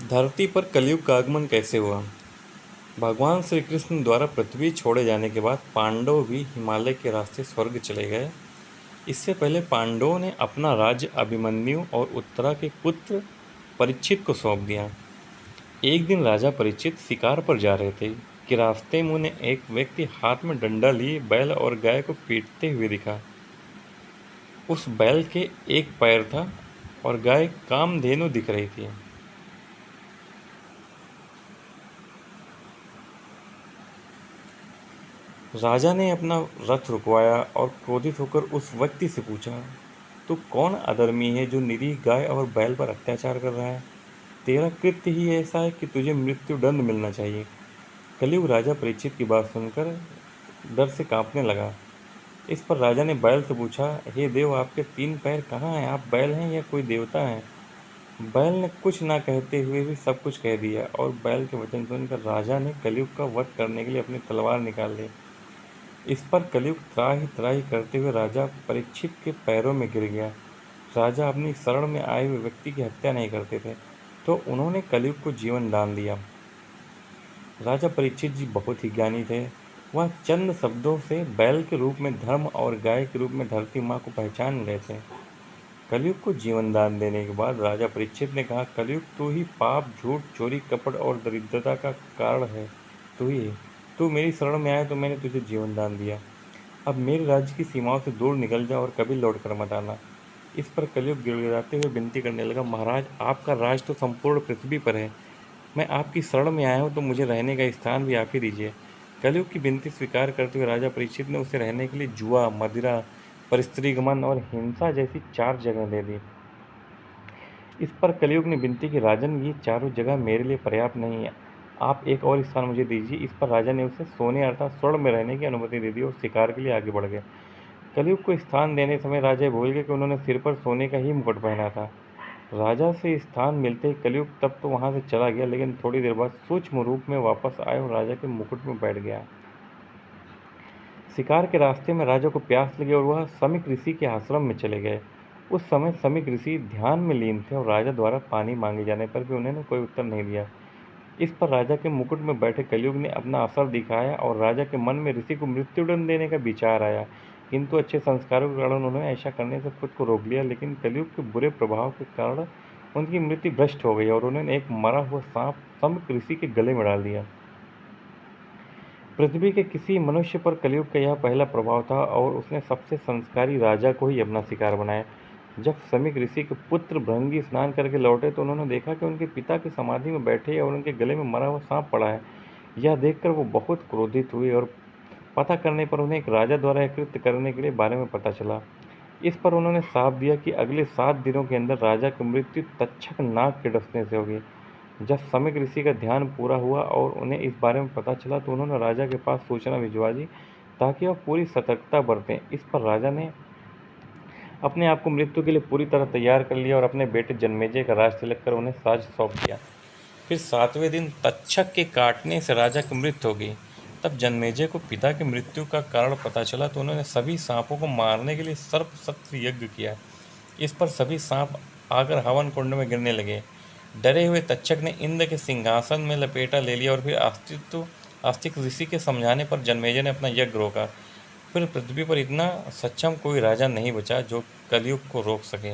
धरती पर कलयुग का आगमन कैसे हुआ? भगवान श्री कृष्ण द्वारा पृथ्वी छोड़े जाने के बाद पांडव भी हिमालय के रास्ते स्वर्ग चले गए। इससे पहले पांडवों ने अपना राज्य अभिमन्यु और उत्तरा के पुत्र परीक्षित को सौंप दिया। एक दिन राजा परीक्षित शिकार पर जा रहे थे कि रास्ते में उन्हें एक व्यक्ति हाथ में डंडा लिए बैल और गाय को पीटते हुए दिखा। उस बैल के एक पैर था और गाय कामधेनु दिख रही थी। राजा ने अपना रथ रुकवाया और क्रोधित होकर उस व्यक्ति से पूछा, तू कौन अधर्मी है जो निरीह गाय और बैल पर अत्याचार कर रहा है? तेरा कृत्य ही ऐसा है कि तुझे मृत्यु दंड मिलना चाहिए। कलयुग राजा परीक्षित की बात सुनकर डर से कांपने लगा। इस पर राजा ने बैल से पूछा, हे देव, आपके 3 पैर कहाँ हैं? आप बैल हैं या कोई देवता है? बैल ने कुछ ना कहते हुए भी सब कुछ कह दिया और बैल के वचन सुनकर राजा ने कलयुग का वध करने के लिए अपनी तलवार निकाल ली। इस पर कलयुग त्राहि त्राहि करते हुए राजा परीक्षित के पैरों में गिर गया। राजा अपनी शरण में आए हुए व्यक्ति की हत्या नहीं करते थे, तो उन्होंने कलयुग को जीवन दान दिया। राजा परीक्षित जी बहुत ही ज्ञानी थे। वह चंद शब्दों से बैल के रूप में धर्म और गाय के रूप में धरती माँ को पहचान रहे थे। कलयुग को जीवन दान देने के बाद राजा परीक्षित ने कहा, कलयुग तू ही पाप, झूठ, चोरी, कपट और दरिद्रता का कारण है। तू ही है। तू मेरी शरण में आया तो मैंने तुझे जीवन दान दिया। अब मेरे राज्य की सीमाओं से दूर निकल जा और कभी लौट कर मत आना। इस पर कलयुग गिड़गिड़ाते हुए विनती करने लगा, महाराज, आपका राज तो संपूर्ण पृथ्वी पर है। मैं आपकी शरण में आया हूँ तो मुझे रहने का स्थान भी आप ही दीजिए। कलयुग की विनती स्वीकार करते हुए राजा परीक्षित ने उसे रहने के लिए जुआ, मदिरा, परस्त्रीगमन और हिंसा जैसी 4 जगह दे दी। इस पर कलयुग ने विनती की, राजन, ये चारों जगह मेरे लिए पर्याप्त नहीं है, आप एक और स्थान मुझे दीजिए। इस पर राजा ने उसे सोने अर्थात स्वर्ण में रहने की अनुमति दे दी और शिकार के लिए आगे बढ़ गए। कलयुग को स्थान देने समय राजा भूल गए कि उन्होंने सिर पर सोने का ही मुकुट पहना था। राजा से स्थान मिलते ही कलयुग तब तो वहां से चला गया, लेकिन थोड़ी देर बाद सूक्ष्म रूप में वापस आए और राजा के मुकुट में बैठ गया। शिकार के रास्ते में राजा को प्यास लगी और वह समीक ऋषि के आश्रम में चले गए। उस समय समीक ऋषि ध्यान में लीन थे और राजा द्वारा पानी मांगे जाने पर भी उन्होंने कोई उत्तर नहीं दिया। इस पर राजा के मुकुट में बैठे कलयुग ने अपना असर दिखाया और राजा के मन में ऋषि को मृत्युदंड देने का विचार आया, किंतु अच्छे संस्कारों के कारण उन्होंने ऐसा करने से खुद को रोक लिया। लेकिन कलयुग के बुरे प्रभाव के कारण उनकी मृत्यु भ्रष्ट हो गई और उन्होंने एक मरा हुआ सांप समीक ऋषि के गले में डाल दिया। पृथ्वी के किसी मनुष्य पर कलयुग का यह पहला प्रभाव था और उसने सबसे संस्कारी राजा को ही अपना शिकार बनाया। जब समीक ऋषि के पुत्र भृंगी स्नान करके लौटे तो उन्होंने देखा कि उनके पिता की समाधि में बैठे और उनके गले में मरा हुआ सांप पड़ा है। यह देखकर वो बहुत क्रोधित हुए और पता करने पर उन्हें एक राजा द्वारा यह कृत्य करने के लिए बारे में पता चला। इस पर उन्होंने साफ दिया कि अगले 7 दिनों के अंदर राजा की मृत्यु तक्षक नाग के डसने से होगी। जब समीक ऋषि का ध्यान पूरा हुआ और उन्हें इस बारे में पता चला तो उन्होंने राजा के पास सूचना भिजवा दी ताकि वह पूरी सतर्कता बरतें। इस पर राजा ने अपने आप को मृत्यु के लिए पूरी तरह तैयार कर लिया और अपने बेटे जन्मेजय का राज तिलक कर उन्हें साज सौंप दिया। फिर 7वें दिन तक्षक के काटने से राजा की मृत्यु हो गई। तब जन्मेजय को पिता की मृत्यु का कारण पता चला तो उन्होंने सभी सांपों को मारने के लिए सर्प शस्त्र यज्ञ किया। इस पर सभी सांप आकर हवन कुंड में गिरने लगे। डरे हुए तक्षक ने इंद्र के सिंहासन में लपेटा ले लिया और फिर आस्तिक ऋषि के समझाने पर जन्मेजय ने अपना यज्ञ रोका। फिर पृथ्वी पर इतना सक्षम कोई राजा नहीं बचा जो कलयुग को रोक सके।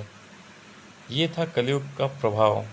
ये था कलयुग का प्रभाव।